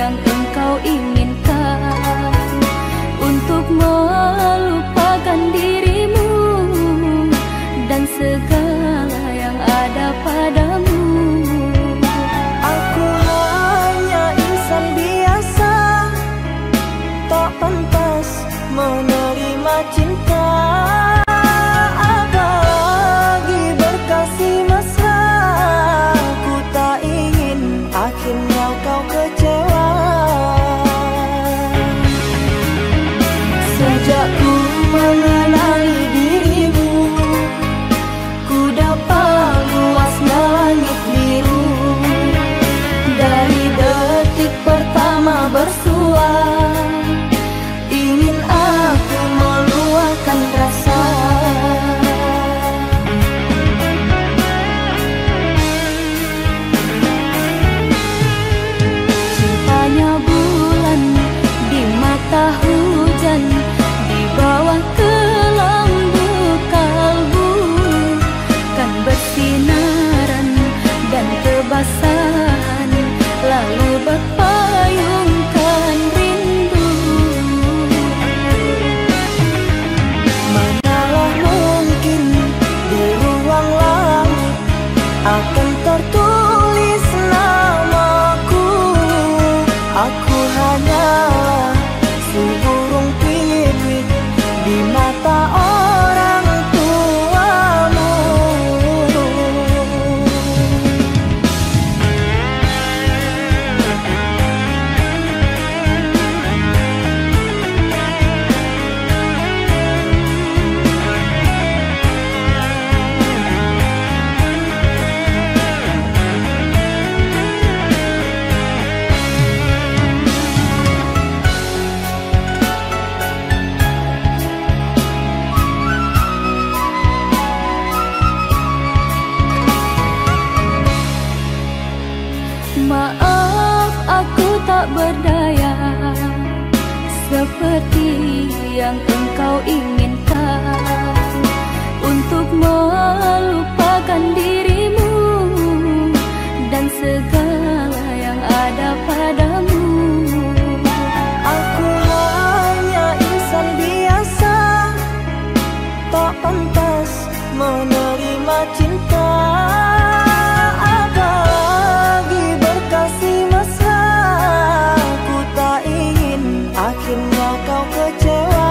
yang engkau inginkan, untuk melupakan dirimu dan segala yang ada padamu. Aku hanya insan biasa, tak pantas menerima cinta. Apalagi berkasih mesra, ku tak ingin akhirnya kau kecewa. Sejak ku mengenali dirimu, ku dapat luasnya langit biru. Dari detik pertama bersua, ingin aku meluahkan rasa. Cintanya bulan di mata hujan, di bawah kelambu kalbu, kan bersinaran dan kebasahan, lalu berpayungkan rindu. Manalah mungkin di ruang langit akan tertulis namaku. Aku hanyalah seburung pipit di mata orang tuamu. Maaf aku tak berdaya seperti yang engkau inginkan, untuk melupakan dirimu dan segala yang ada padamu. Aku hanya insan biasa, tak pantas menerima cinta. Apalagi berkasih mesra, ku tak ingin akhirnya kau kecewa.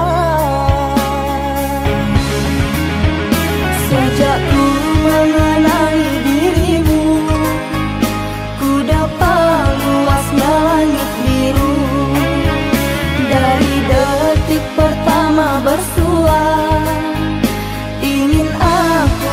Sejak ku mengenali dirimu, ku dapat luasnya langit biru. Dari detik pertama bersua, ingin aku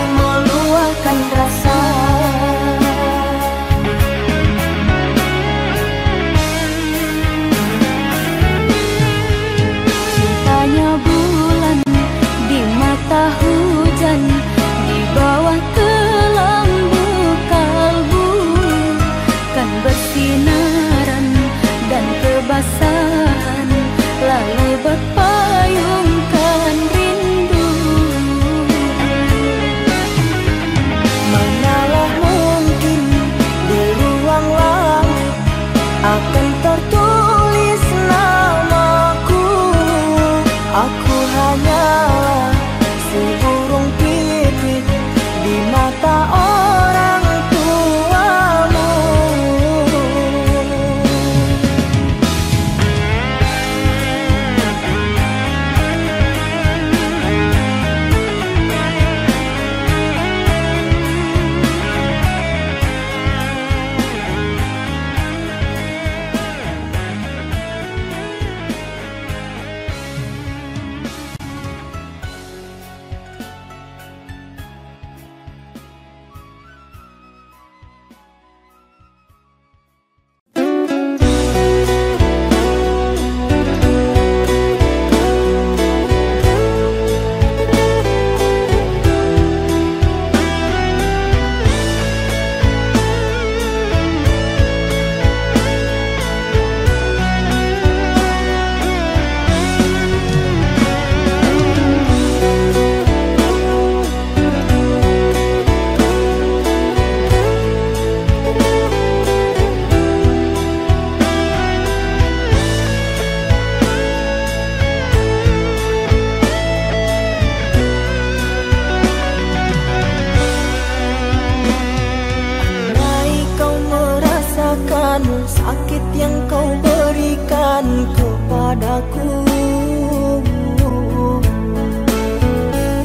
kepadaku.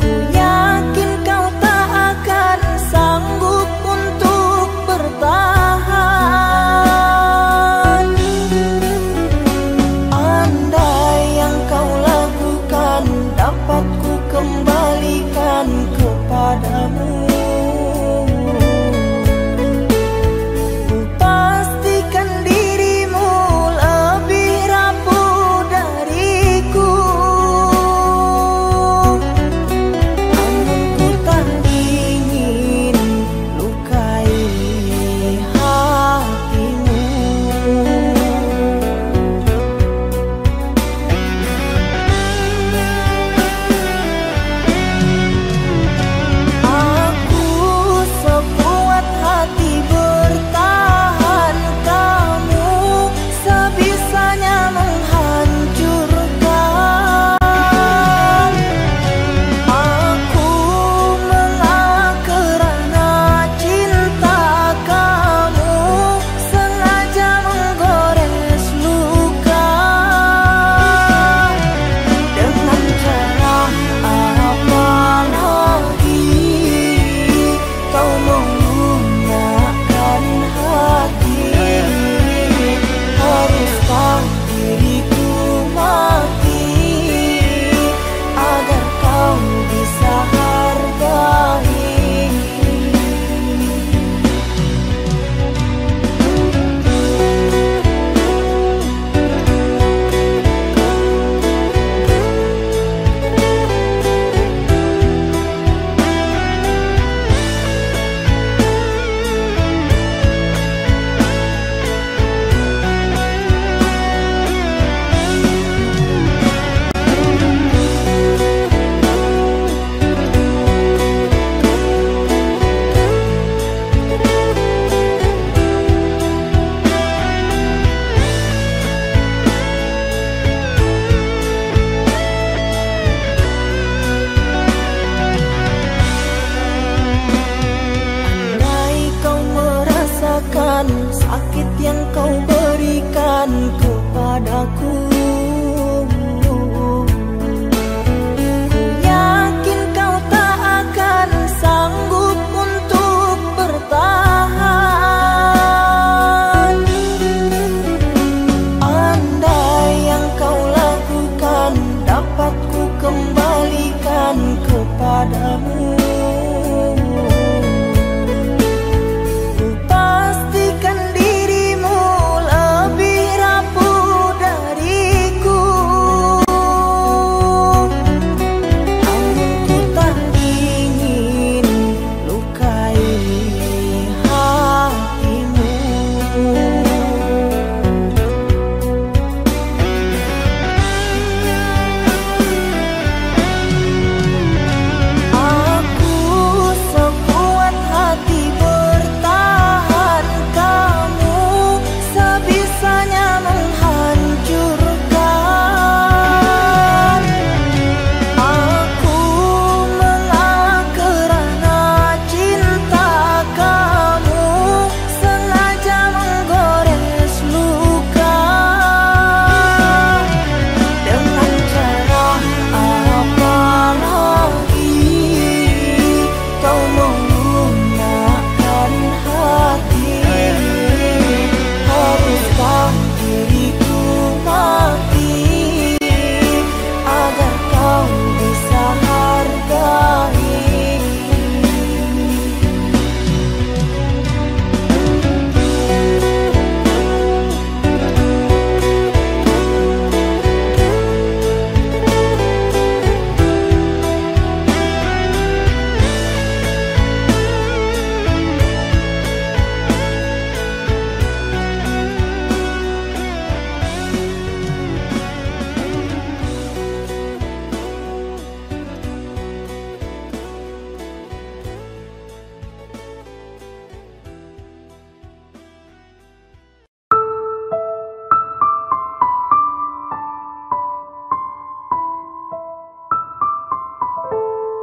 Ku yakin kau tak akan sanggup untuk bertahan. Andai yang kau lakukan dapat ku kembalikan kepadamu. Sakit yang kau berikan kepadaku, ku yakin kau tak akan sanggup untuk bertahan. Andai yang kau lakukan dapat ku kembalikan kepadamu.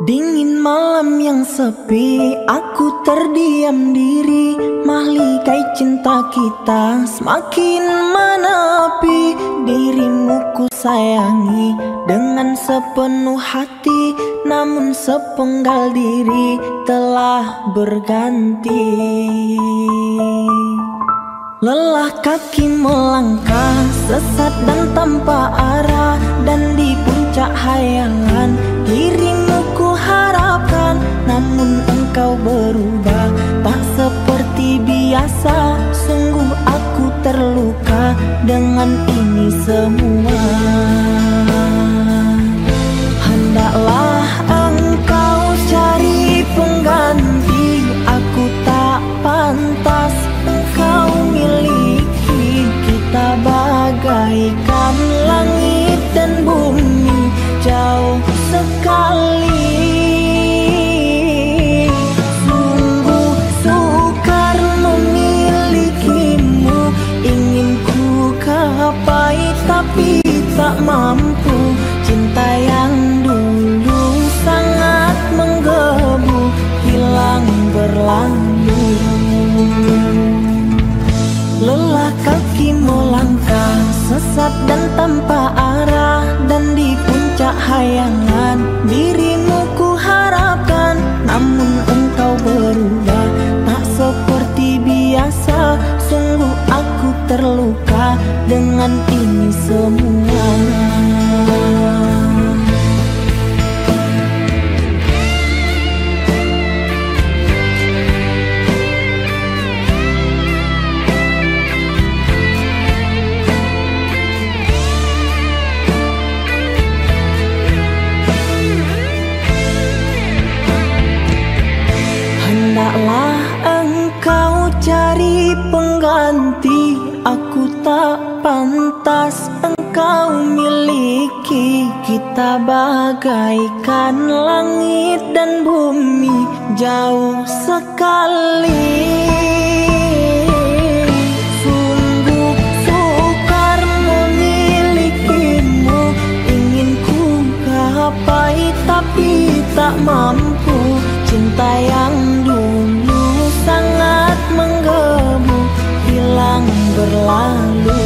Dingin malam yang sepi, aku terdiam diri, mahligai cinta kita semakin menepi. Dirimu ku sayangi dengan sepenuh hati, namun sepenggal diri telah berganti. Lelah kaki melangkah, sesat dan tanpa arah, dan di puncak hayalan dirimu ku harapkan. Namun engkau berubah, tak seperti biasa. Sungguh aku terluka dengan ini semua. Hendaklah engkau cari pengganti, aku tak pantas engkau miliki. Kita bagaikan langit dan bumi, jauh sekali. Sungguh sukar memilikimu, ingin ku gapai tapi tak mampu. Cinta yang dulu sangat menggebu, hilang berlalu. Lelah kaki melangkah, sesat dan tanpa arah, dan di puncak hayangan dirimu ku harapkan. Namun engkau berubah, tak seperti biasa. Sungguh aku terluka dengan ini semua. Hendaklah engkau cari pengganti, aku tak pantas engkau miliki. Kita bagaikan langit dan bumi, jauh sekali. Sungguh sukar memilikimu, ingin ku gapai tapi tak mampu. Cinta yang dulu sangat menggebu, hilang berlalu.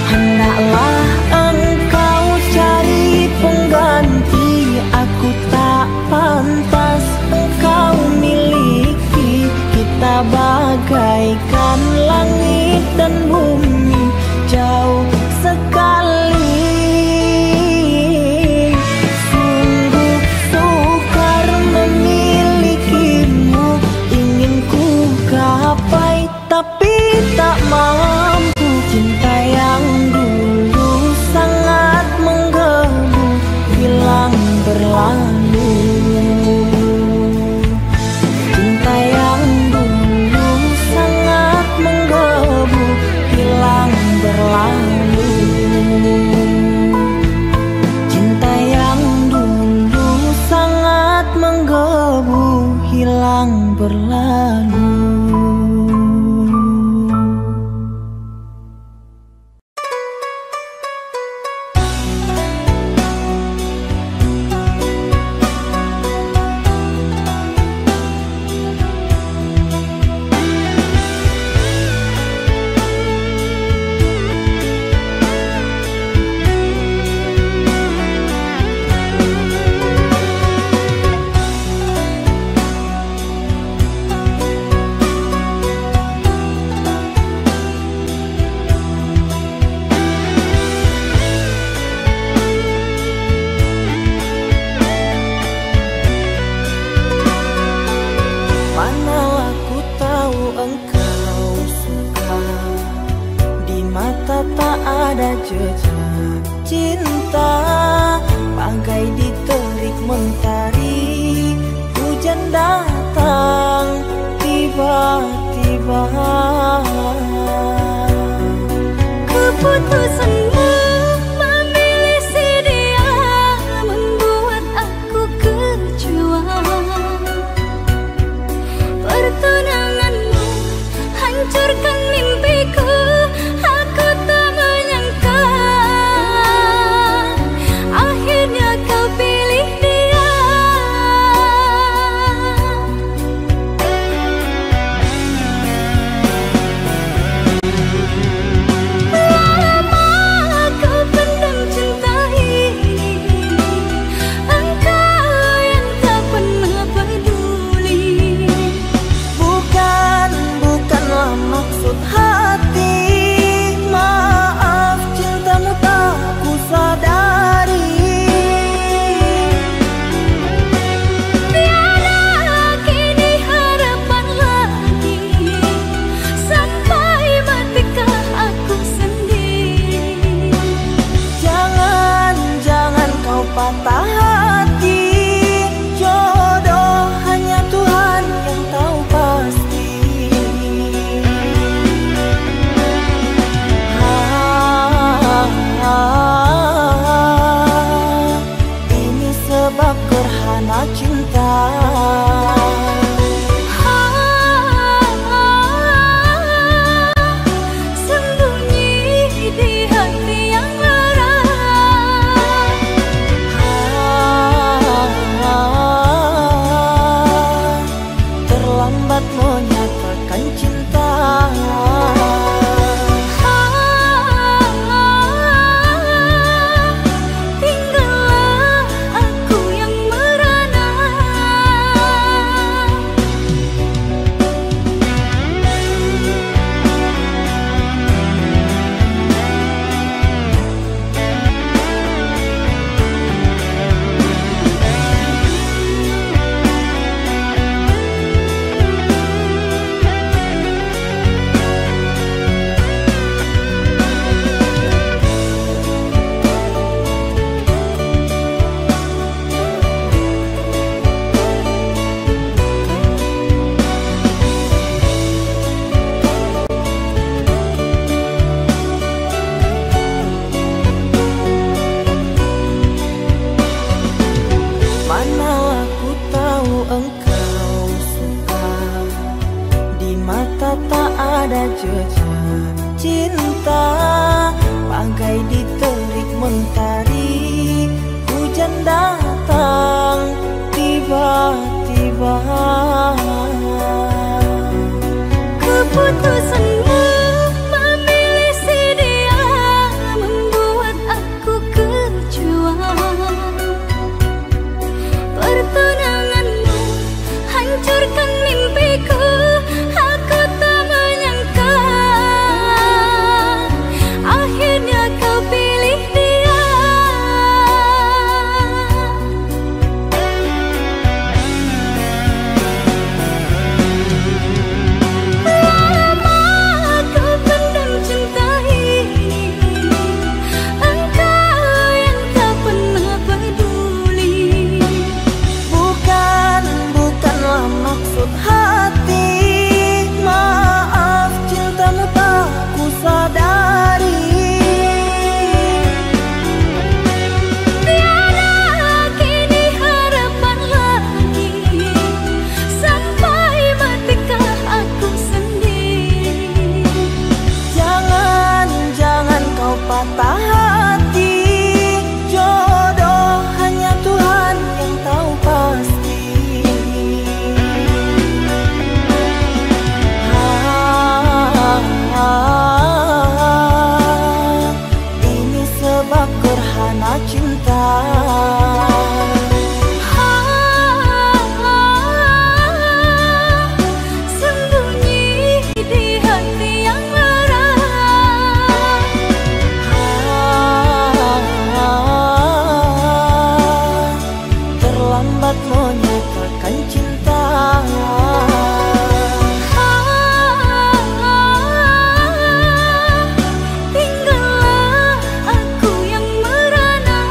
Hendaklah engkau cari pengganti, aku tak pantas engkau miliki. Kita bagaikan langit dan bumi, jauh sekali. Tapi tak mampu. Cinta yang dulu sangat menggebu, hilang berlalu. Cinta yang dulu sangat menggebu, hilang berlalu. Cinta yang dulu sangat menggebu, hilang berlalu. Jejak cinta bagai diterik mentari, hujan datang tiba-tiba. Keputusanmu memilih si dia membuat aku kecewa. Pertunanganmu hancurkan mimpiku. Aku tak menyangka akhirnya kau pilih sebab gerhana cinta. Cinta bagai diterik mentari, hujan datang tiba-tiba. Keputusanmu memilih si dia membuat aku kecewa. Pertunanganmu hancurkan mimpiku. Aku tak menyangka akhirnya kau pilih dia. Lama kau pendam cinta ini, engkau yang tak pernah peduli. Bukanlah maksud hati, maaf cintamu tak ku sadari. Tiada kini harapan lagi, sampai matikah aku sendiri. Jangan kau patah hati, jodoh hanya Tuhan yang tahu pasti. Ini sebab gerhana cinta. Sembunyi di hati yang lara. Terlambat menyatakan cinta. Tinggallah aku yang merana.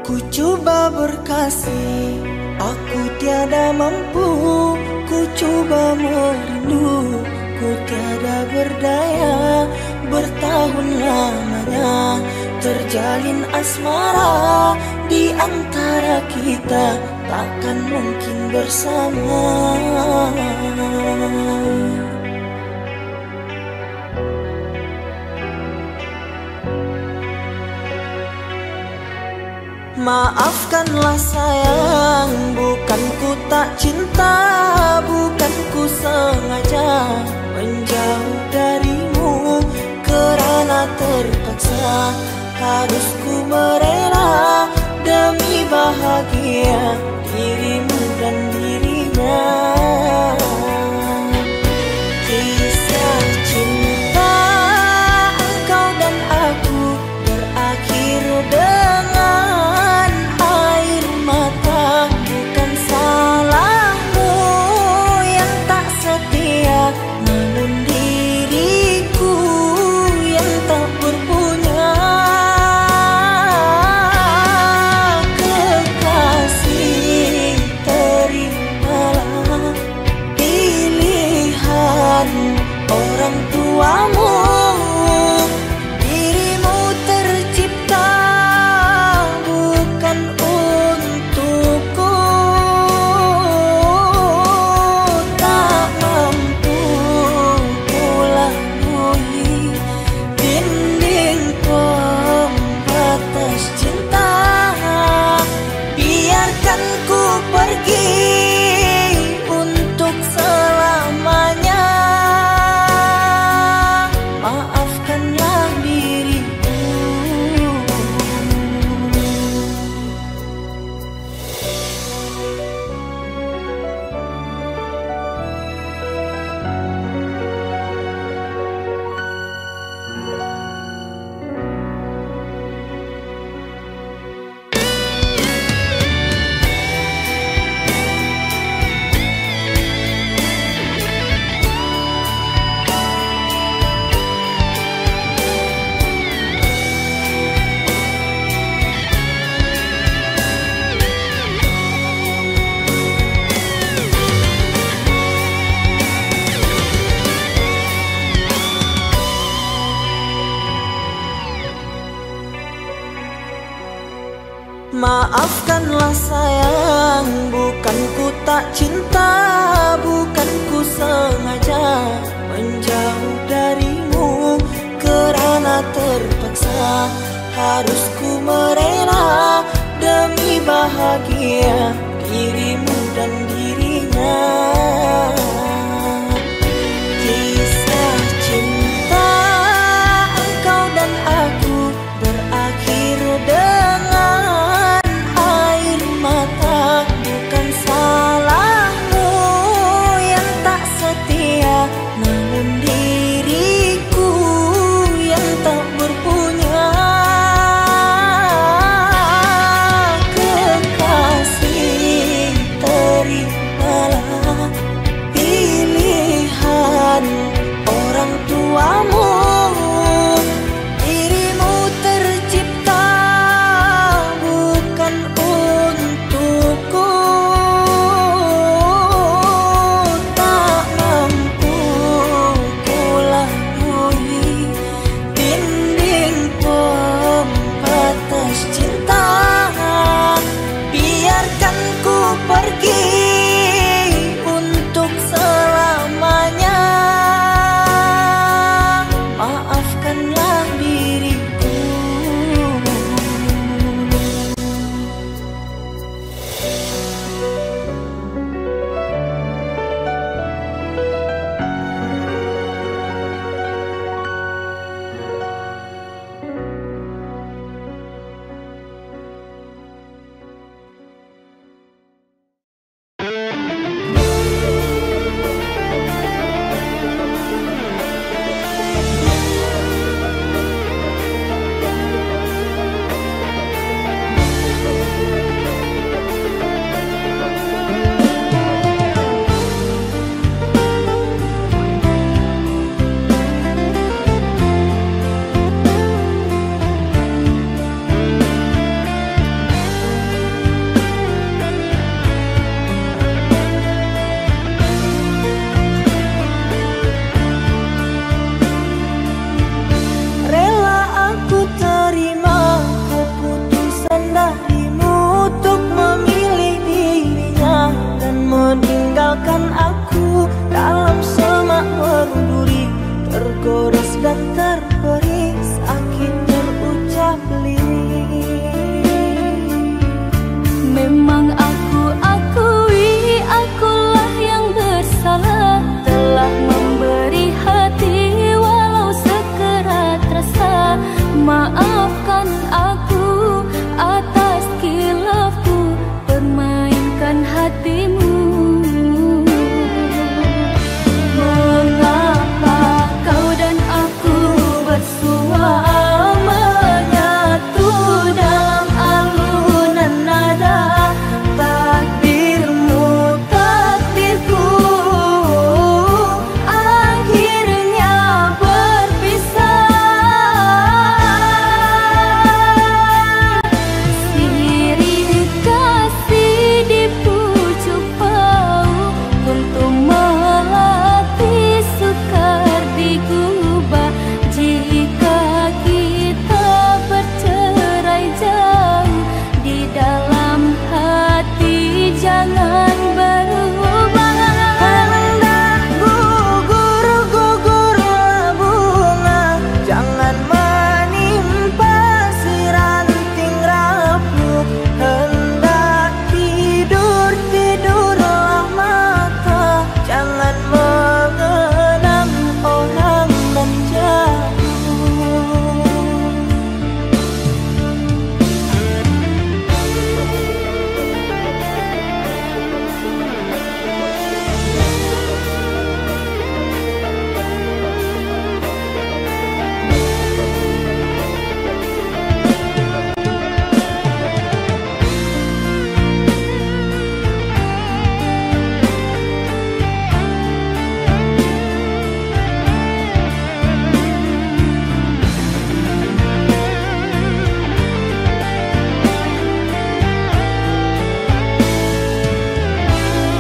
Ku coba berkasih, aku tiada mampu. Ku coba merindu, ku tiada berdaya. bertahun lamanya terjalin asmara di antara kita, takkan mungkin bersama. Maafkanlah sayang, bukan ku tak cinta, bukan ku sengaja menjauh darimu, kerana terpaksa harus ku merela demi bahagia dirimu dan dirinya. Kisah cinta engkau dan aku berakhir dengan air mata. Bukan salahmu yang tak setia, namun diriku yang tak berpunya. Kekasih, terimalah pilihan orang tuamu. Dirimu tercipta bukan untukku, tak mampu kulalui dinding pembatas cinta. Biarkan ku pergi untuk selamanya. Maafkanlah diriku. Maafkanlah sayang, bukan ku tak cinta, bukan ku sengaja menjauh darimu, kerana terpaksa harus ku merela demi bahagia dirimu dan dirinya. Kisah cinta engkau dan aku berakhir dengan air mata. Bukan salahmu yang tak setia, namun diriku yang tak berpunya. Kekasih, terima Maafkan aku atas khilafku, permainkan hatimu. Mengapa kau dan aku bersua menyatu dalam alunan nada? Takdirmu takdirku, akhirnya berpisah. Sirih kasih di pucuk bau untuk melatih sukar digubah. Jika kita bercerai jauh, di dalam hati jangan berubah. Hendak gugur-gugurlah bunga, jangan menimpa si ranting rapuh. Hendak tidur-tidurlah mata, jangan mengenang orang nan jauh.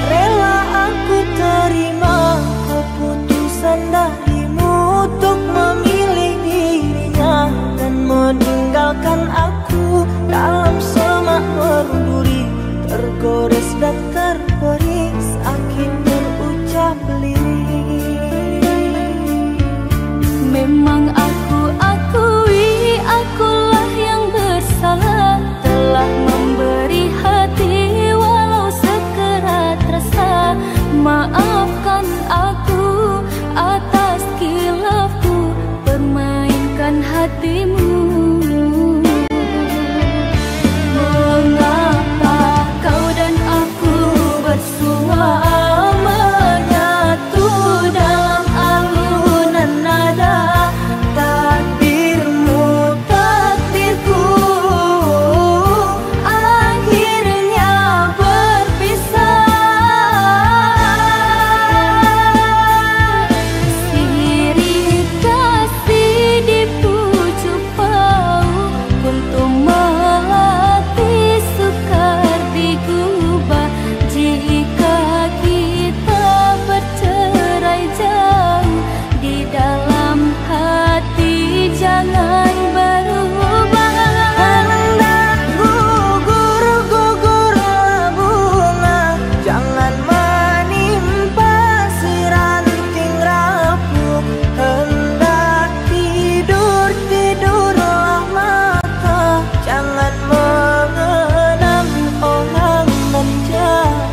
Rela aku terima keputusan darimu untuk memilih dirinya dan meninggalkan aku dalam semak berduri, tergores dan terperi sakit berucap lirik. Memang aku akui akulah yang bersalah, telah memberi hati walau sekerat rasa. Maafkan aku atas khilafku, permainkan hatimu. Mengapa kau dan aku bersua menyatu dalam alunan nada? Takdirmu takdirku, akhirnya berpisah. Sirih kasih di pucuk bau untuk melatih sukar digubah. Jika kita bercerai jauh, di dalam hati jangan berubah. Hendak gugur-gugurlah bunga, jangan menimpa si ranting rapuh. Hendak tidur-tidurlah mata, jangan mengenang orang nan jauh.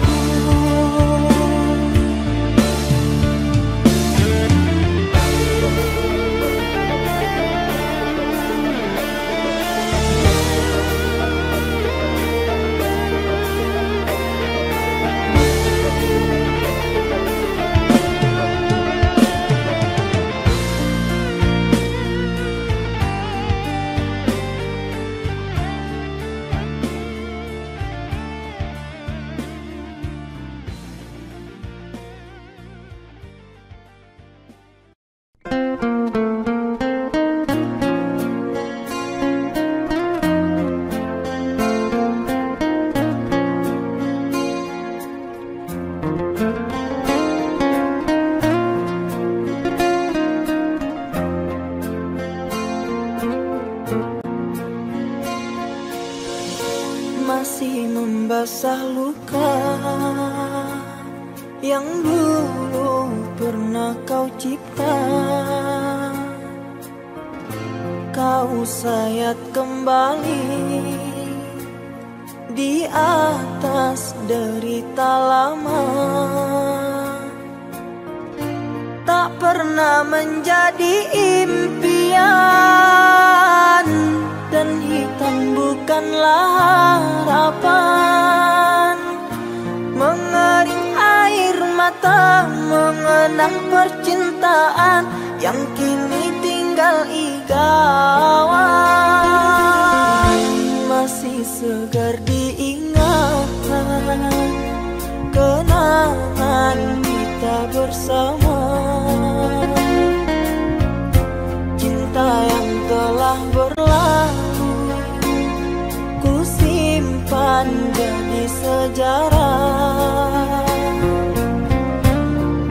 Masih membasah luka yang dulu pernah kau cipta. Kau sayat kembali di atas derita lama. Tak pernah menjadi impian kenang percintaan yang kini tinggal igawan. Masih segar diingatan kenangan kita bersama, cinta yang telah berlalu ku simpan jadi sejarah.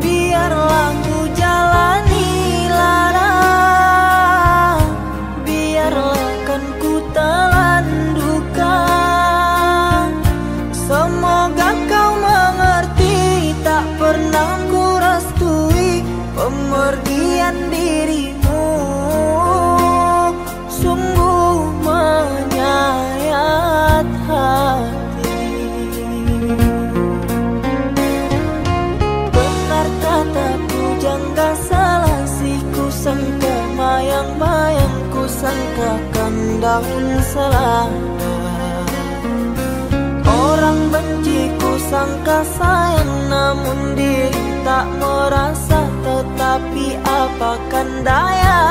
Biarlah ku jalani lara, biarlah kan ku telan duka. Semoga kau mengerti, tak pernah ku restui pemergian dirimu. Sungguh menyayat hati. Benar kataku jangka selasih, ku sangka mayang-mayang, ku sangkakan daun selada. Orang benci ku sangka sayang, namun diri tak merasa. Tetapi apakan daya,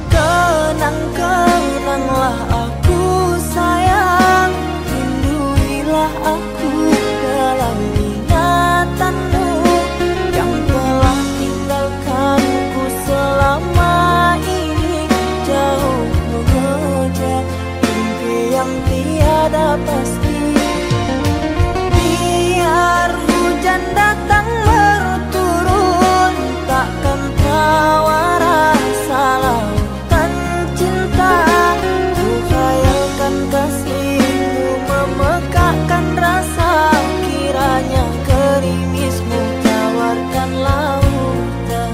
kenang-kenanglah aku sayang, rinduilah aku dalam ingatanmu yang telah tinggalkanku selama ini. Jauh mengejar mimpi yang tiada pasti. Biar hujan datang berturun, takkan tawa rasa lautan cinta. Ku khayalkan kasihmu memekakkan rasa, kiranya gerimismu tawarkan lautan.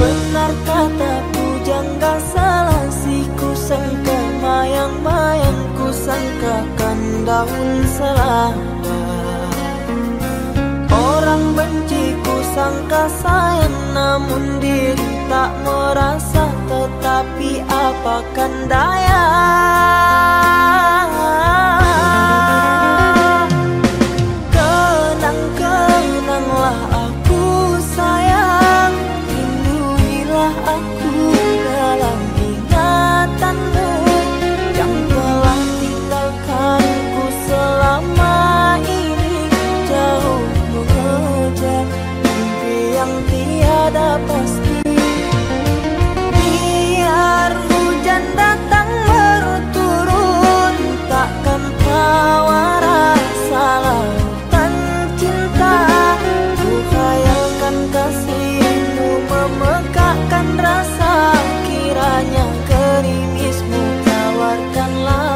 Benar kataku jangka selasih, ku sangka mayang-mayang, ku sangkakan daun selada. Orang benci ku sangka sayang, namun diri tak merasa. Tetapi apakan daya, kenang-kenanglah aku sayang, rinduilah aku dalam ingatanmu yang telah tinggalkanku selama ini. Jauh mengejar mimpi yang tiada pasti. Biar hujan datang berturun, takkan tawa rasa lautan cinta. Ku khayalkan kasihmu memekakkan rasa, kiranya gerimismu tawarkan lautan.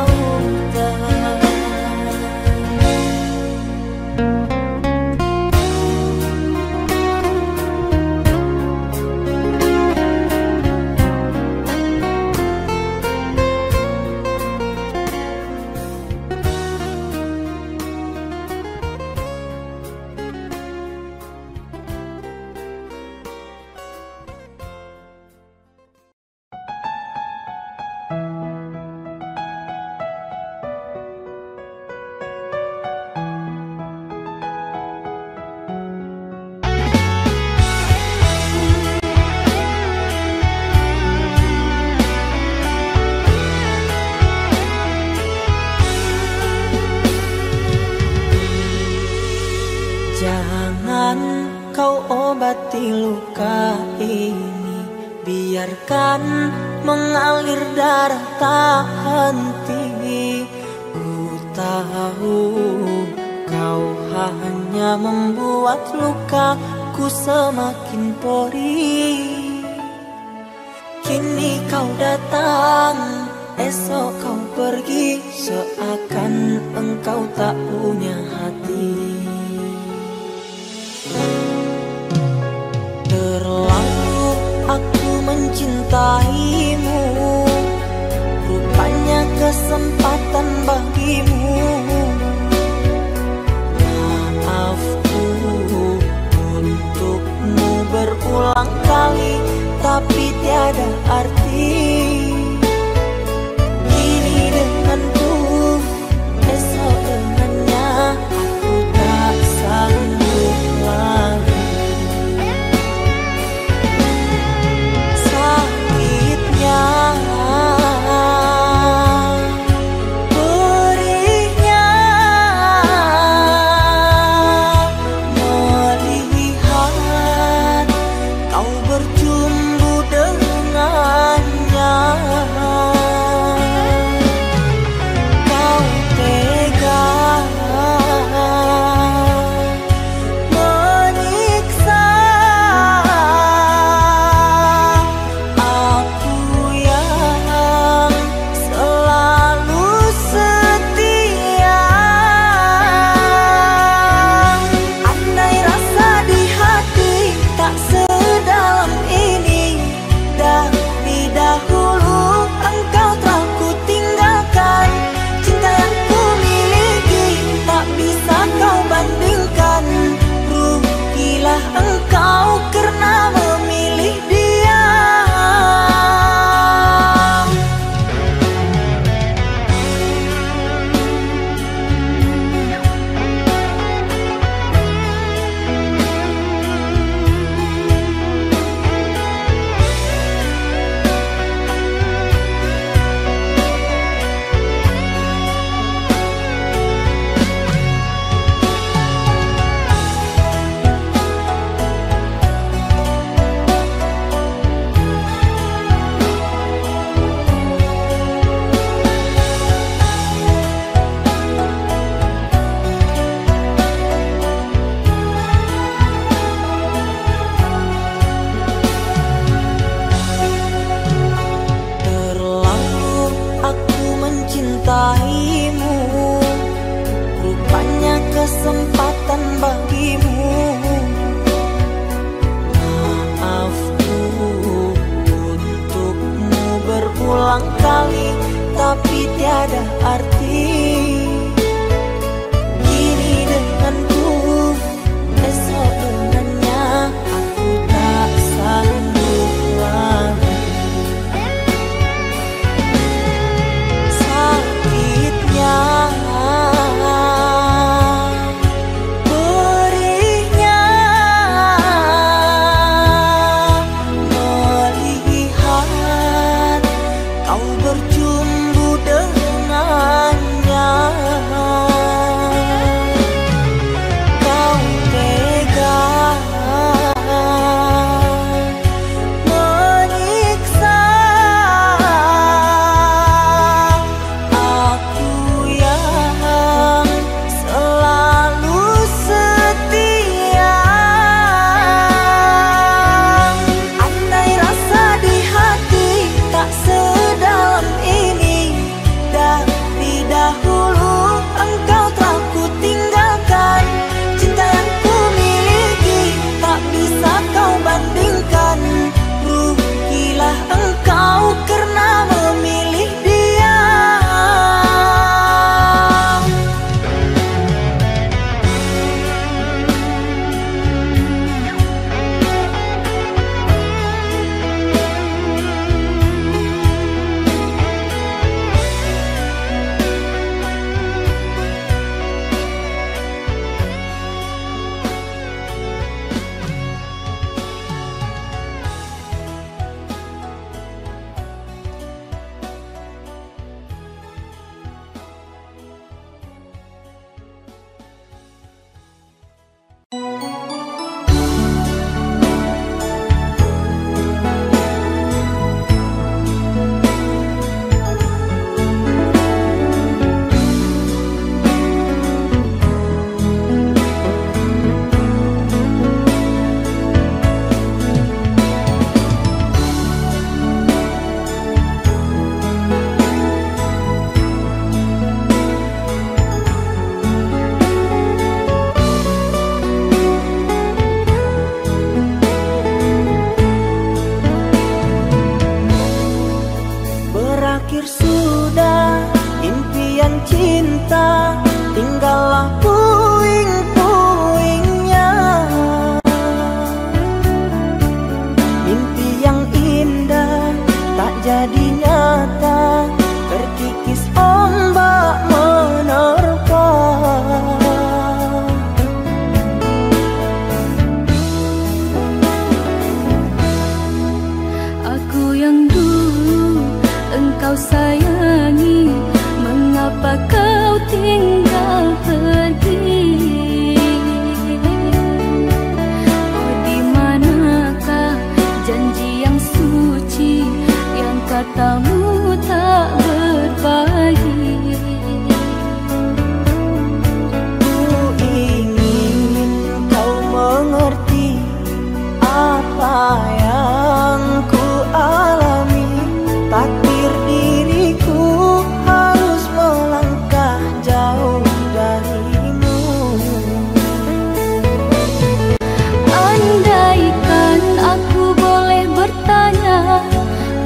Jangan kau obati luka ini, biarkan mengalir darah tak henti. Ku tahu kau hanya membuat lukaku semakin perih. Kini kau datang, esok kau pergi, seakan engkau tak punya hati. Terlalu aku mencintaimu, rupanya kesempatan bagimu. Maafku untukmu berulang kali, tapi tiada arti. Kini denganku, esok dengannya, aku tak sanggup lagi. Sakitnya, perihnya, melihat kau berjumbu dengannya. Kau tega menyiksa aku yang selalu setia. Andai rasa di hati tak sedalam ini, dari dahulu engkau telah ku tinggalkan. Cinta yang ku miliki tak bisa kau bandingkan. Rugilah engkau karena memilih dia. Terlalu aku mencintaimu, rupanya kesempatan bagimu. Maafku untukmu berulang kali, tapi tiada arti. Kini denganku, esok dengannya, aku tak sanggup lagi. Sakitnya, perihnya, melihat kau berjumbu dengannya. engkau sayangi, mengapa kau tinggal pergi? Oh, di manakah janji yang suci yang katamu tak berbagi? Ku ingin kau mengerti apa yang ku alami. Takdir diriku harus melangkah jauh darimu. Andaikan aku boleh bertanya,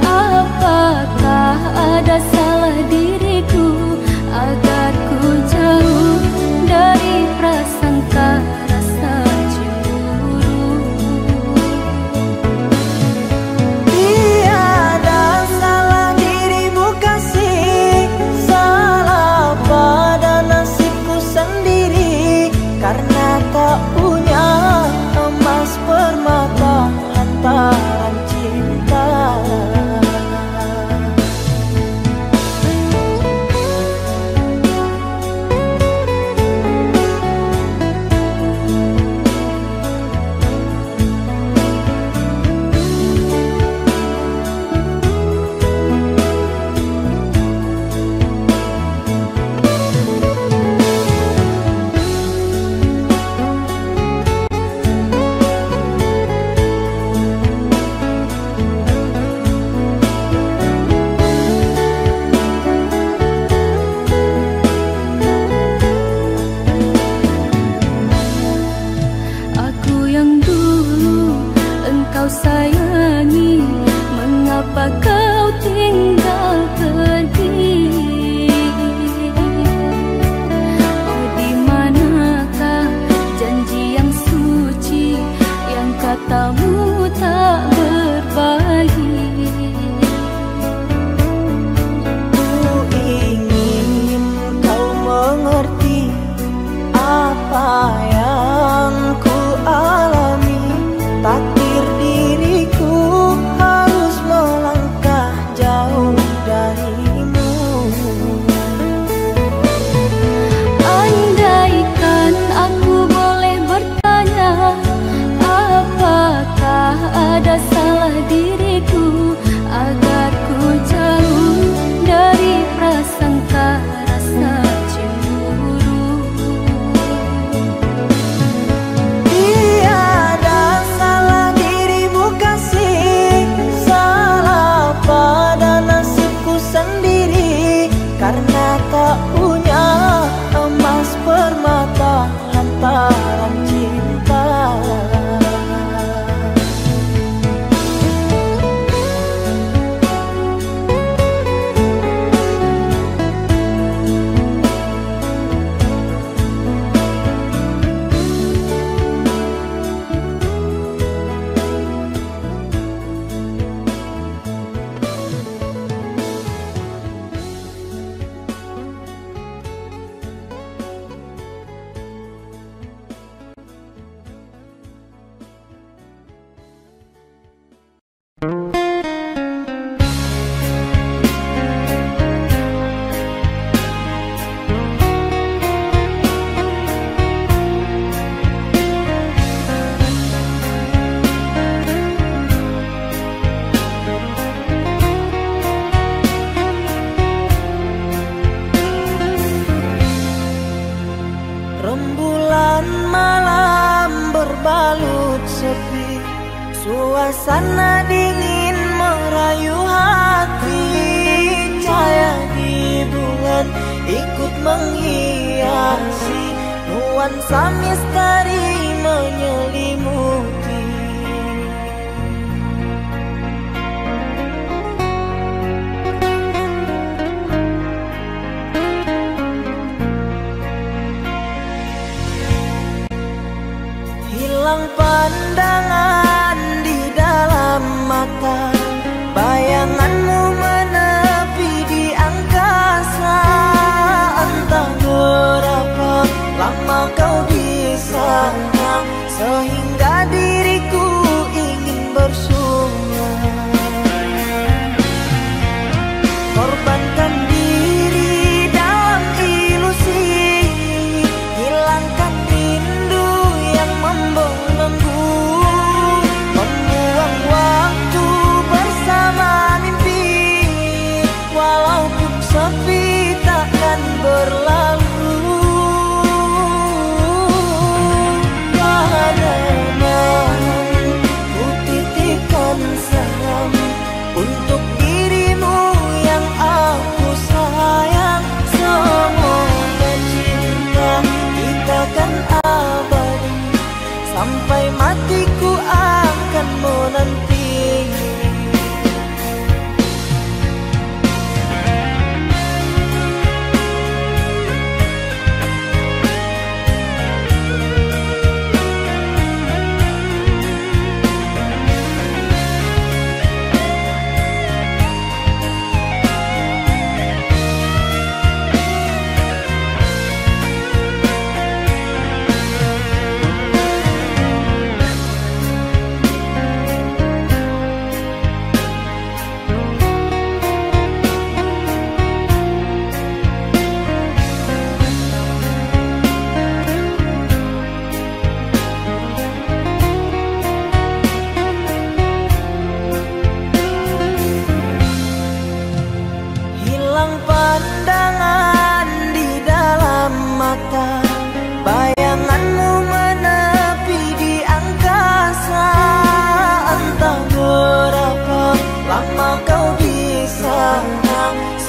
apakah ada salah diriku agar ku jauh dari prasangka rasa cemburu? Tiada salah dirimu kasih, salah pada nasibku sendiri, karena tak punya emas permata lantaran cinta. Aku yang dulu engkau sayangi, mengapa kau tinggal pergi? Oh, di manakah janji yang suci yang katamu tak berbagi? Ku ingin kau mengerti apa yang ku alami. Takdir diriku harus melangkah jauh darimu. Andaikan aku boleh bertanya, apakah ada salah diriku agar ku jauh dari prasangka rasa cemburu? Tiada salah dirimu kasih, salah pada nasibku sendiri, karena tak punya emas permata lantaran cinta. Rembulan malam berbalut sepi, suasana dingin merayu hati. Cahaya di bulan ikut menghiasi, nuansa misteri menyelimuti. Hilang pandangan di dalam mata, bayanganmu menepi di angkasa. Entah berapa lama kau bisa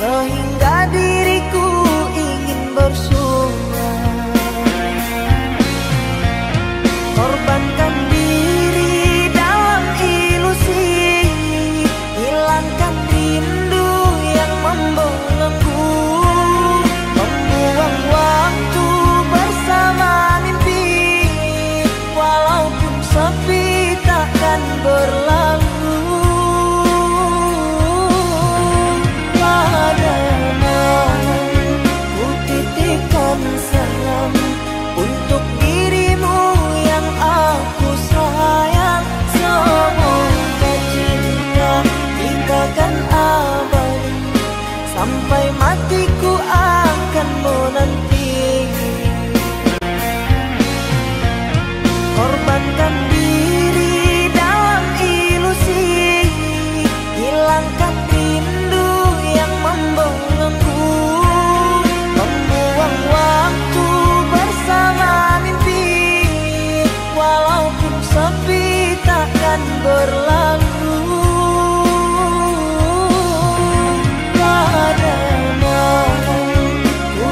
sehingga diriku ingin bersumpah. Korbankan diri dalam ilusi, hilangkan rindu yang membelenggu, membuang waktu bersama mimpi, walaupun sepi takkan berlalu. Salam untuk dirimu yang aku sayang. Semoga cinta kita kan abadi, sampai matiku akan menanti. Korbankan diri dalam ilusi, hilangkan rindu yang membelenggu, membuang waktu bersama mimpi, walaupun sepi takkan berlalu. Pada malam ku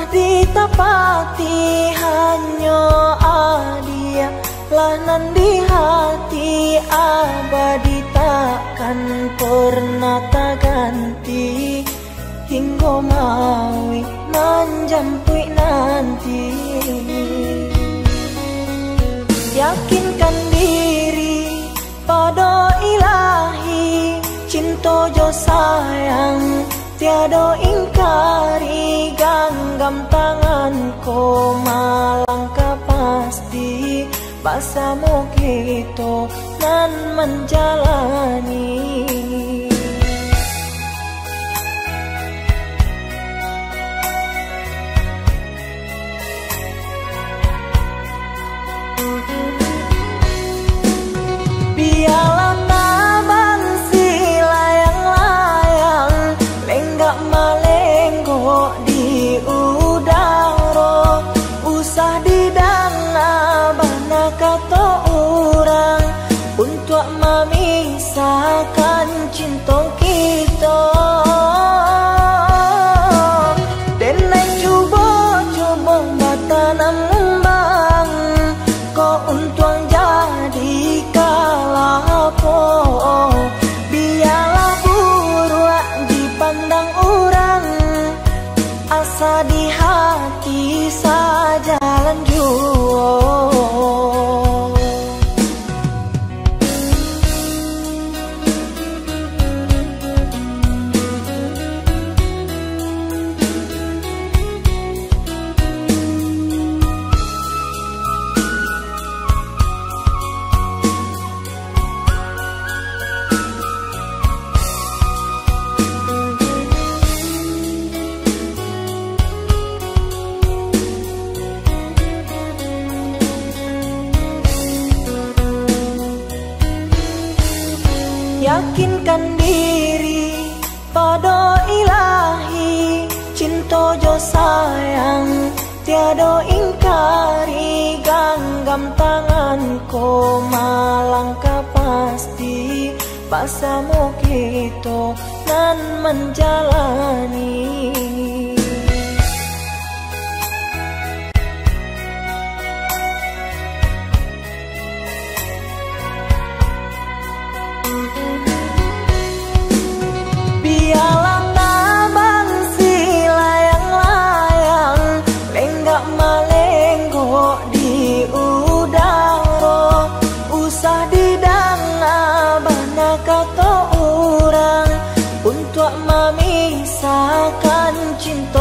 Usah ditapati hanya adia lanan di hati abadi takkan pernah tak ganti hingga mawi menjampui nanti. Yakinkan diri pada ilahi, cinta jo sayang tiada ingkari, genggam tanganku malangkah pasti bersama kita nan menjalani. Biarlah nabang si layang-layang lenggak malenggok di udara. Usah didana bana kata orang untuk memisahkan cinta kita. Denai cuba-cuba batanam ngembang kau untung jadi kalapo. Biarlah buruk dipandang orang, asa di hati saja lanjut. Yakinkan diri pada ilahi, cinta jo sayang tiada ingkari, genggam tanganku malangkah pasti bersama kita nan menjalani. Biarlah nabang si layang-layang lenggak malenggok di udara. Usah didana bana kata orang untuk memisahkan cinta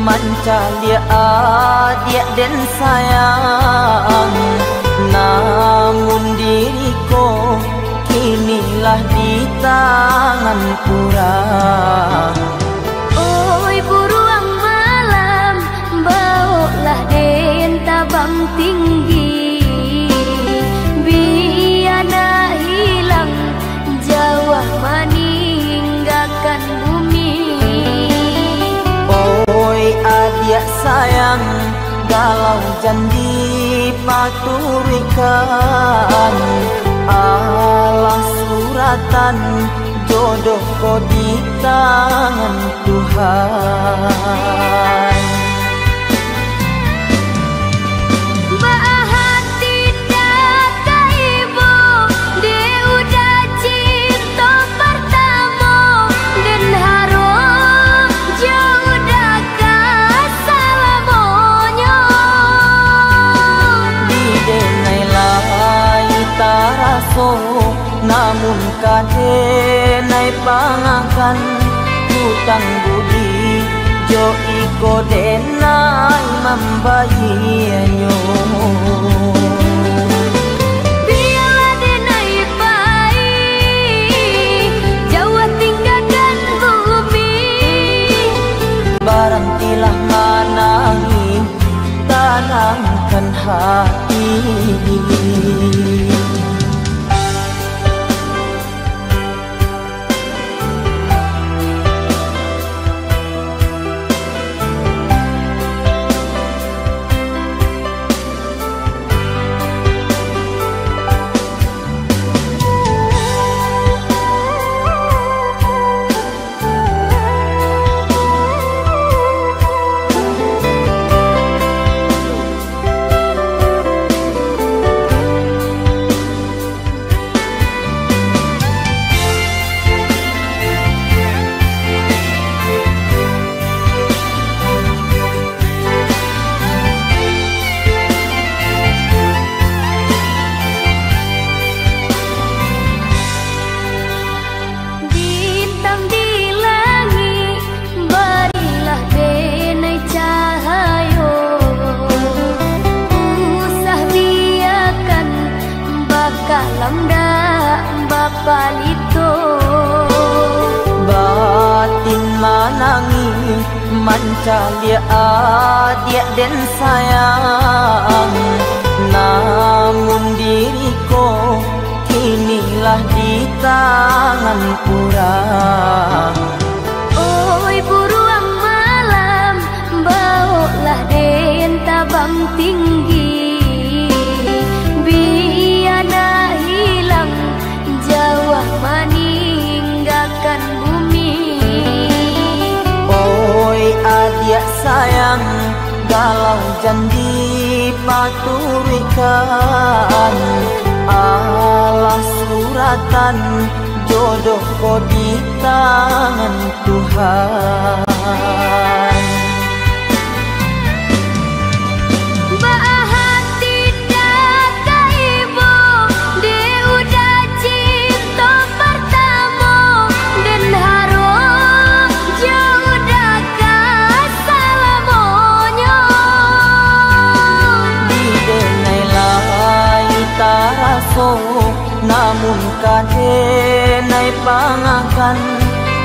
mancalia adik dan sayang, namun diriku kinilah di tangan kurang. Oi buruang malam, bawalah den tabang tinggi, biana hilang jauh meninggalkan bumi. Oi adik sayang, galau janji paturikan, alah suratan jodoh kau di tangan Tuhan. Namun kadenai pangakan hutang budi jo iko denai membayinyo. Biarlah denai baik jauh tinggalkan bumi, barang tilah manangi tanamkan hati. Batin manangi mancalia adik dan sayang, namun diriku kinilah di tangan kurang. Oi buruang malam, bawalah den tabang tinggi, biana hilang jauh meninggalkan bumi. Oi adik sayang, galau janji paturikan, alah suratan jodoh kau di tangan Tuhan. Namun kadenai pangakan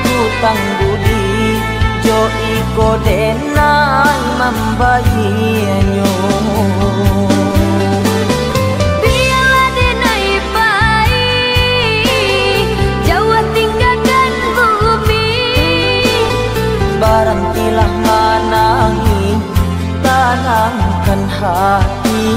hutang budi jo iko denai membayinyo. Biarlah denai baik jauh tinggalkan bumi, barang tilah manangi tanamkan hati.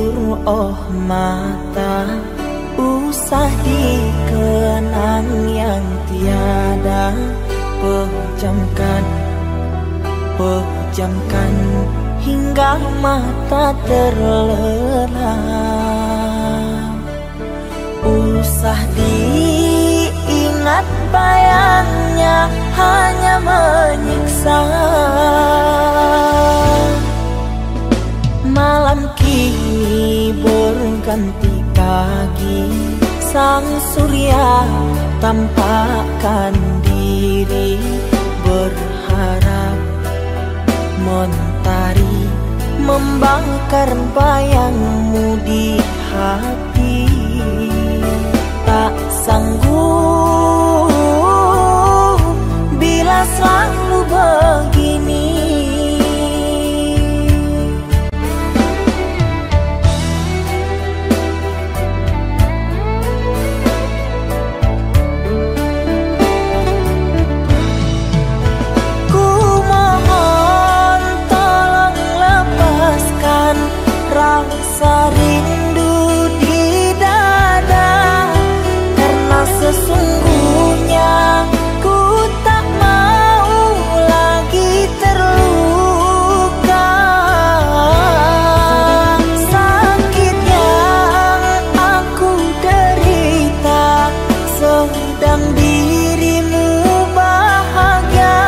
tidur oh mata, usah dikenang yang tiada. Pejamkan, pejamkan hingga mata terlelap. Usah diingat bayangnya hanya menyiksa. Malam kini berganti pagi, sang surya tampakkan diri, berharap mentari membakar bayangmu di hati. Tak sanggup bila selalu begini. Rasa rindu di dada, karena sesungguhnya ku tak mau lagi terluka. Sakit yang aku derita, sedang dirimu bahagia.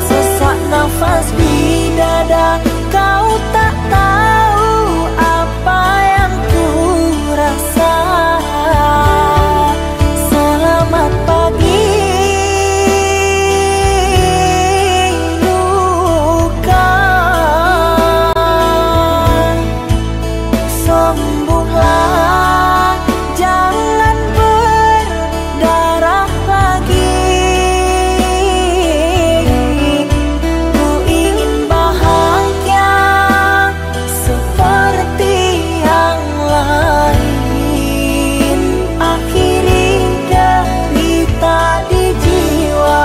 Sesak nafas di dada, kau tak tahu apa yang ku rasa. Selamat pagi luka, sembuhlah, jangan berdarah lagi. Ku ingin bahagia seperti yang lain, akhiri derita di jiwa.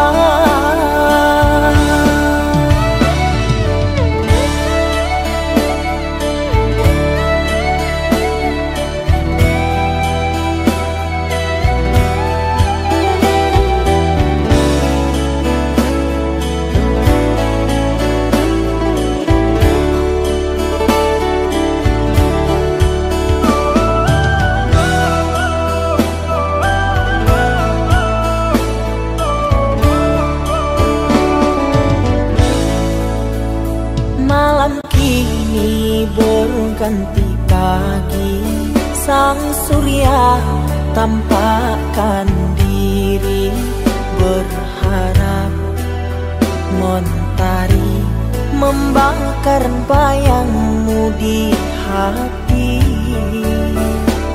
Malam kini berganti pagi, sang surya tampakkan diri, berharap mentari membakar bayangmu di hati.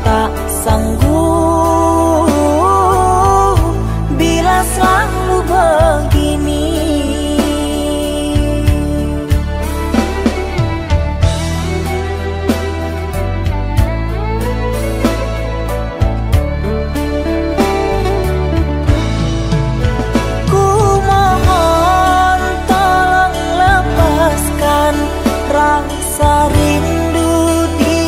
Tak sanggup bila selalu begini. Rasa rindu di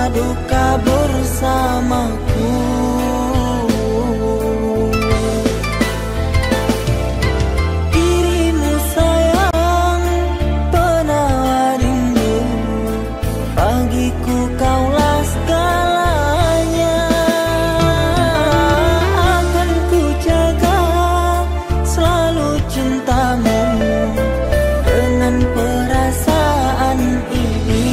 duka bersamaku. Dirimu sayang, penawar rindu, bagiku kaulah segalanya. Akan ku jaga selalu cintamu dengan perasaan ini.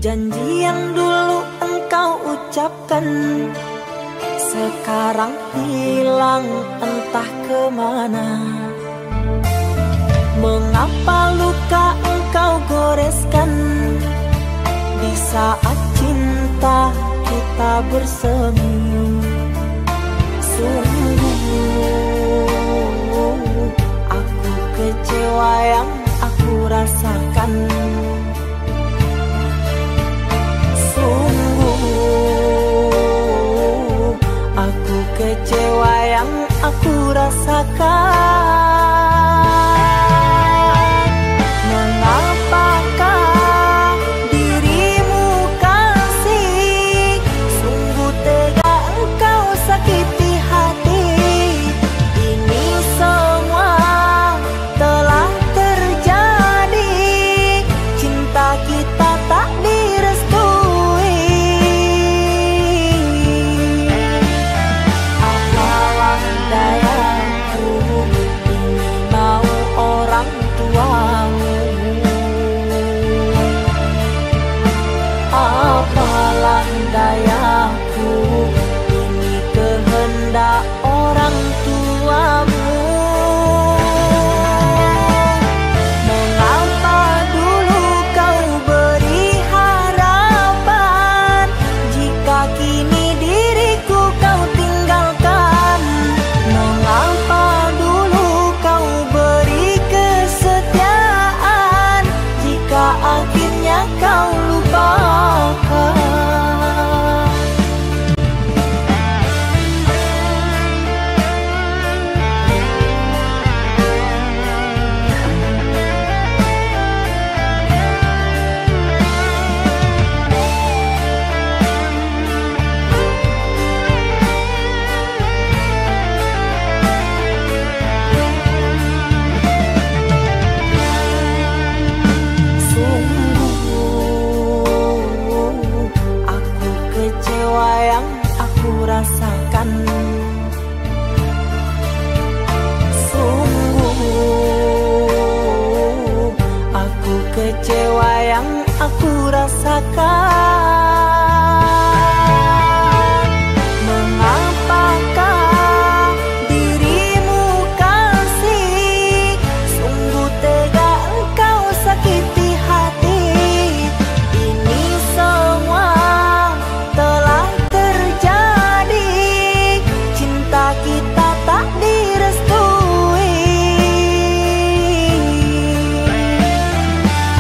Janji yang dulu engkau ucapkan sekarang hilang entah kemana. Mengapa luka engkau goreskan di saat cinta kita bersemi? Sungguh aku kecewa yang aku rasakan. Sungguh aku kecewa yang aku rasakan. Mengapakah dirimu kasih sungguh tega engkau sakiti hati? Ini semua telah terjadi, cinta kita tak direstui. Apalah dayaku, ini mau orang tuamu. Apalah dayaku, ini kehendak orang tuamu. Mengapa dulu kau beri harapan, jika kini diriku kau tinggalkan? Mengapa dulu kau beri kesetiaan, jika akhirnya kau lupakan? Sungguh aku kecewa yang aku rasakan. Sungguh aku kecewa yang aku rasakan. Mengapakah dirimu kasih sungguh tega engkau sakiti hati? Ini semua telah terjadi, cinta kita tak direstui.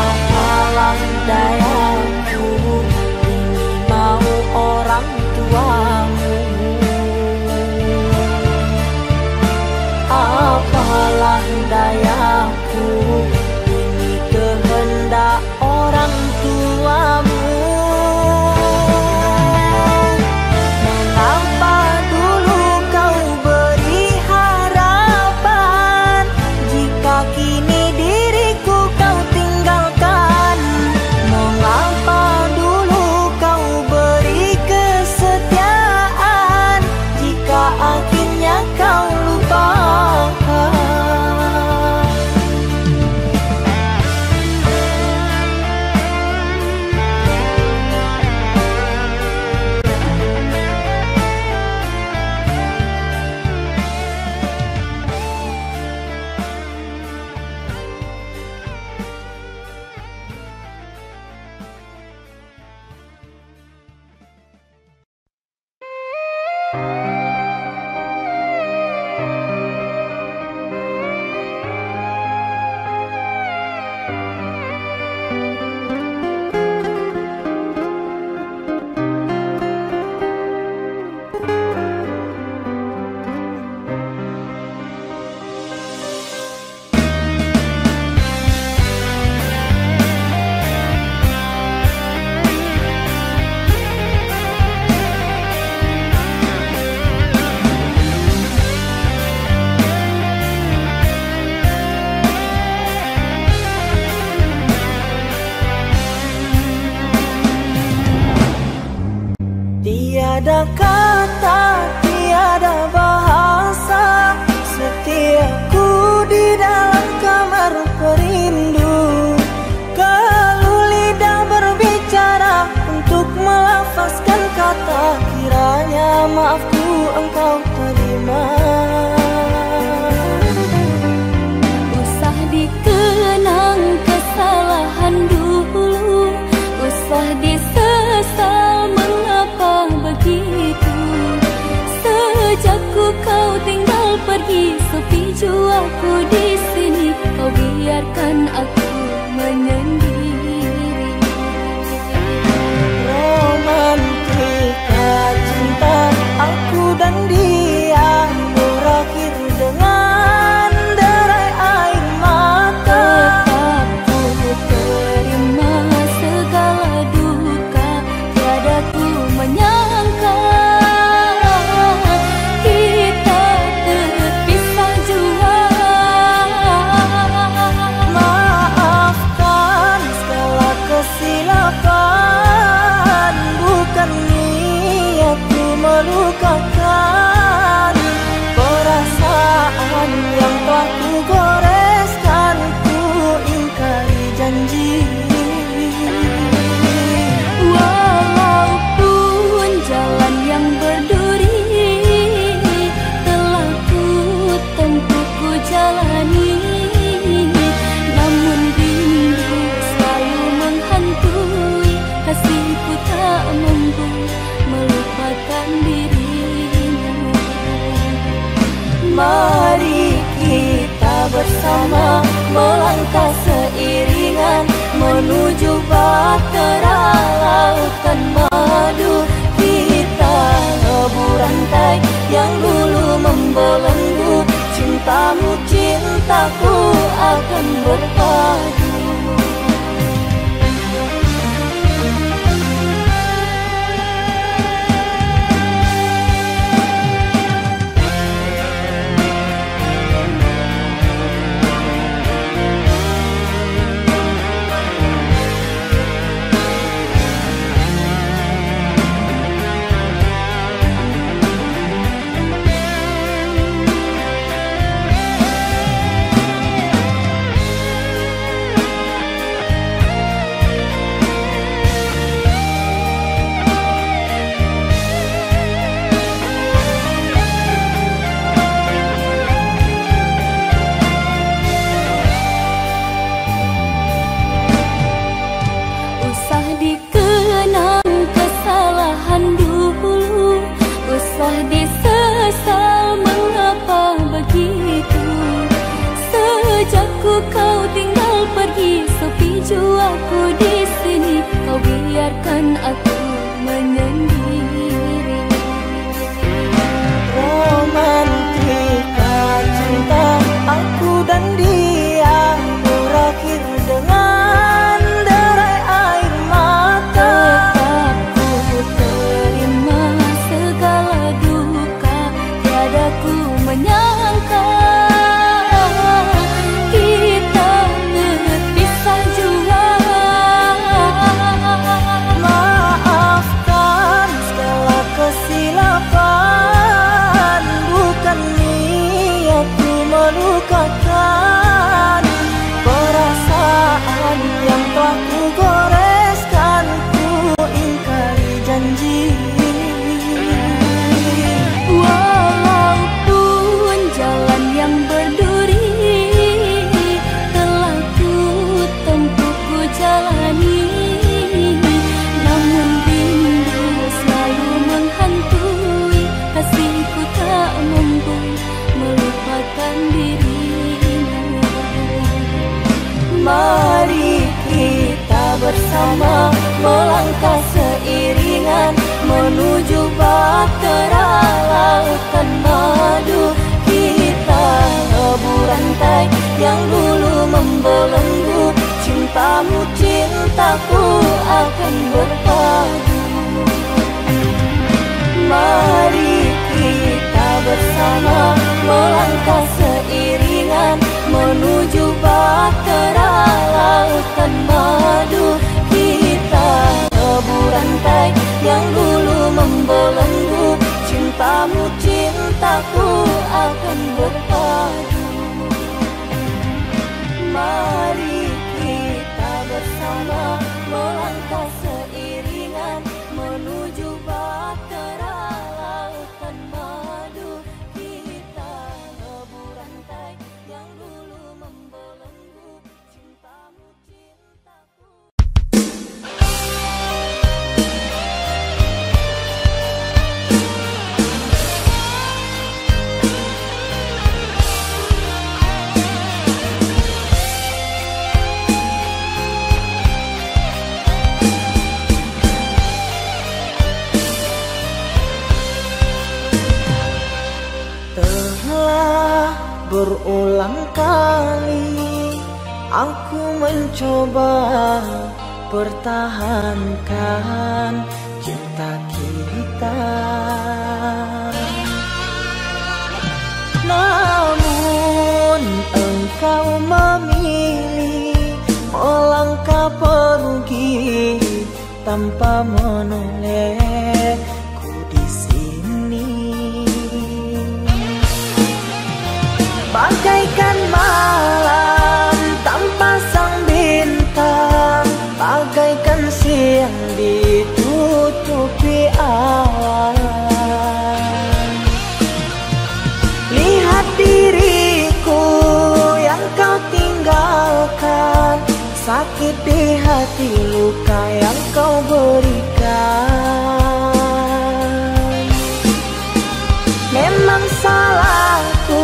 Apalah dayaku, akan berpadu. Kau tinggal pergi, sepi jua aku di sini. Kau biarkan aku menyendiri. Romantika cinta aku dan dia berakhir dengan derai air mata. Tetap ku terima segala duka, tiada ku menyangka melukakan perasaan yang telah ku goreskan, ku ingkari janji. Walaupun jalan yang berduri telah ku tempuh, ku jalani, namun rindu selalu menghantui. Kasihku tak mampu melupakan dirimu. Mari kita bersama melangkah seiringan menuju bahtera lautan madu. Kita lebur rantai yang dulu membelenggu, cintamu cintaku akan berpadu. Mari kita bersama melangkah seiringan menuju bahtera lautan madu. Kita lebur rantai yang dulu membelenggu, cintamu cintaku akan berpadu. Mari kita bersama melangkah seiringan menuju bahtera lautan madu. Kita lebur rantai yang dulu membelenggu, cintamu cintaku. Berulang kali aku mencoba pertahankan cinta kita, namun engkau memilih melangkah pergi tanpa menolehku di sini. Bagaikan malam tanpa sang bintang, bagaikan siang ditutupi awan. Lihat diriku yang kau tinggalkan, sakit di hati, luka yang kau berikan. Memang salahku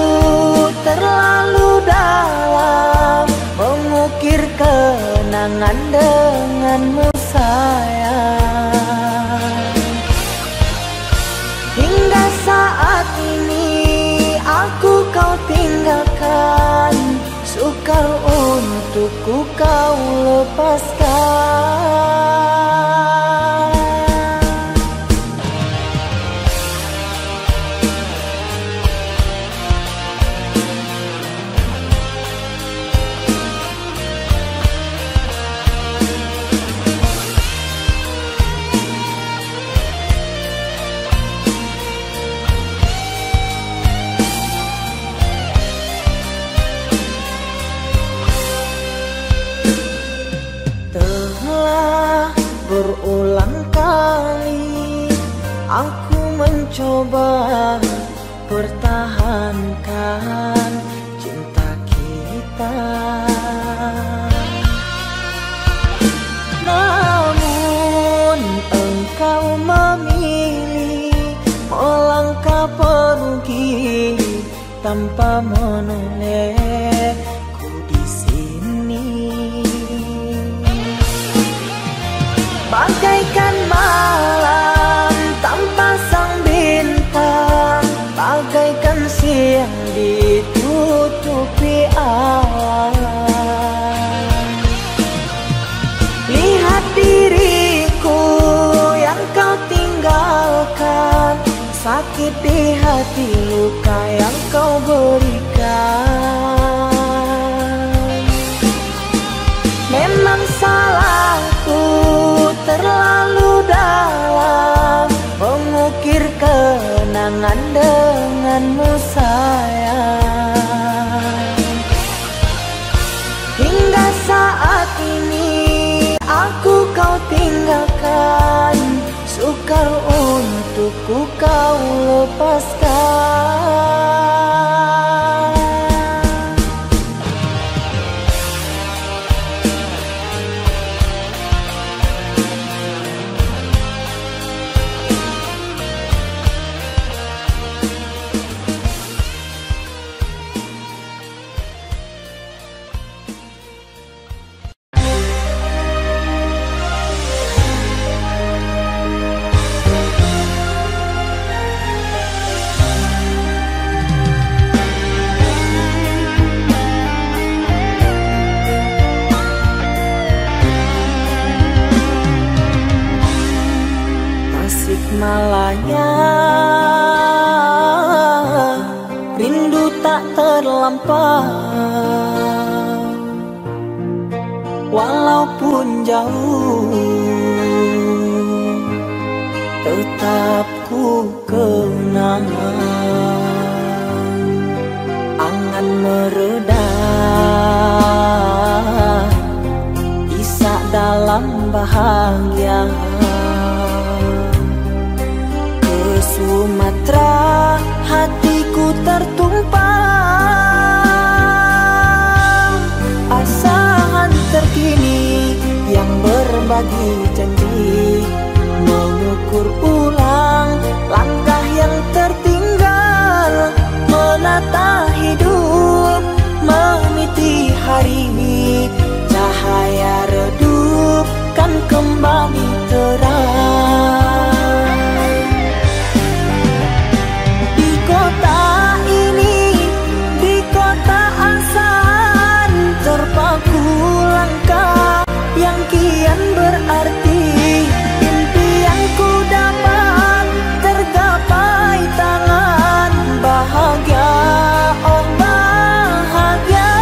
terlalu dalam mengukir kenangan denganmu sayang. Hingga saat ini aku kau tinggalkan, sukar kau lepaskan. Berulang kali aku mencoba pertahankan cinta kita, namun engkau memilih melangkah pergi tanpa menolehku di sini. Bagaikan malam tanpa sang bintang, bagaikan siang ditutupi awan. Lihat diriku yang kau tinggalkan, sakit di hati, luka yang kau berikan. Memang salahku terlalu dalam mengukir kenangan denganmu sayang. Hingga saat ini aku kau tinggalkan, sukar untukku kau lepaskan. Malaya, rindu tak terlampau, walaupun jauh tetap ku kenang. Angan mereda, isak dalam bahagia. Sumatera hatiku tertumpang, asahan terkini yang berbagi janji, mengukur ulang langkah yang tertinggal, menata hidup, meniti hari, cahaya redup kan kembali terang. Terpaku langkah yang kian berarti, impianku dapat tergapai tangan bahagia, oh bahagia.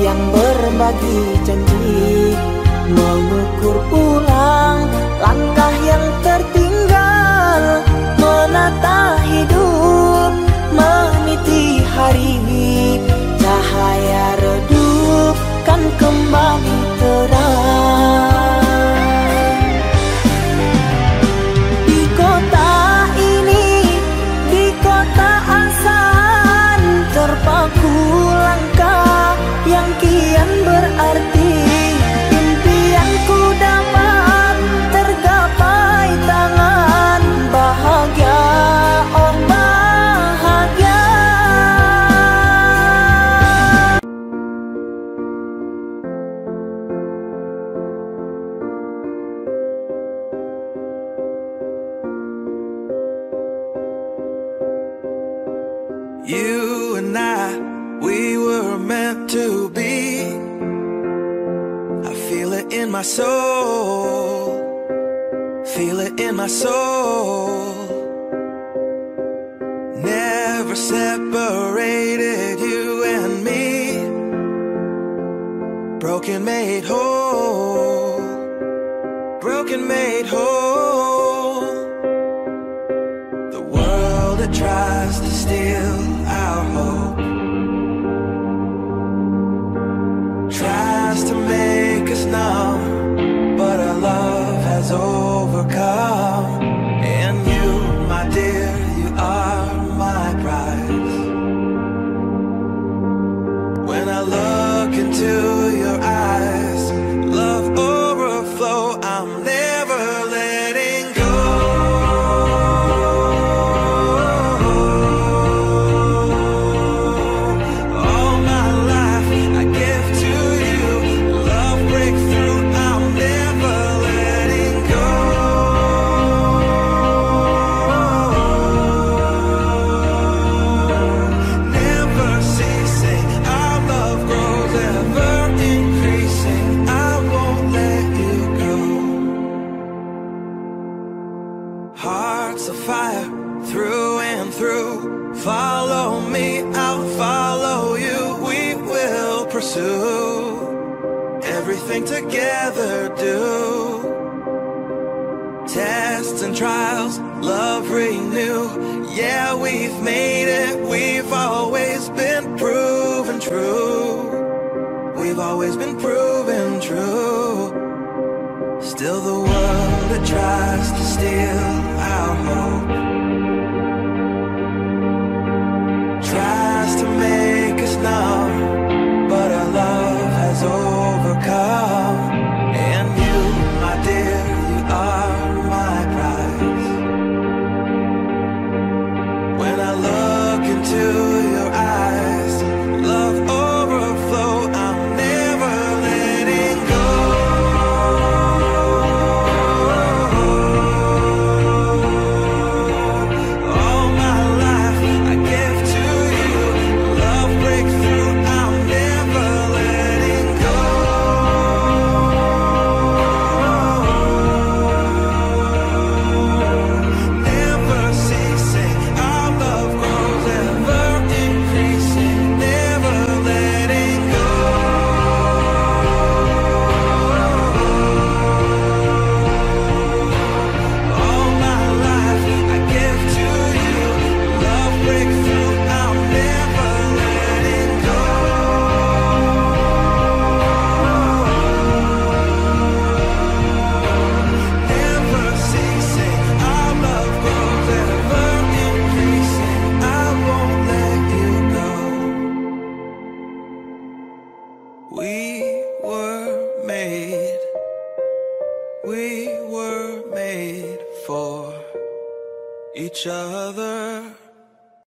yang berbagi janji, mengukur ulang langkah yang tertinggal, menata hidup, meniti hari, cahaya redup kan kembali terang. Di kota ini, di kota asahan, terpaku langkah yang kian berarti. Impianku dapat tergapai tangan bahagia, oh bahagia. You and I, we were meant to be. I feel it in my soul, feel it in my soul. Never separated, you and me. Broken made whole, broken made whole. The world that tries to steal our hope tries to make us numb, but our love has overcome. And you, my dear, you are my prize. When I look into your eyes, love overflow, I'm never letting go. All my life I give to you, love breakthrough, I'm never letting go. Never ceasing, our love grows ever increasing, I won't let you go. Hearts of fire through and through, follow me, I'll follow you, we will pursue everything together, do tests and trials, love renew. Yeah, we've made it, we've always been proven true, we've always been proven true. Still the world that tries to steal our hope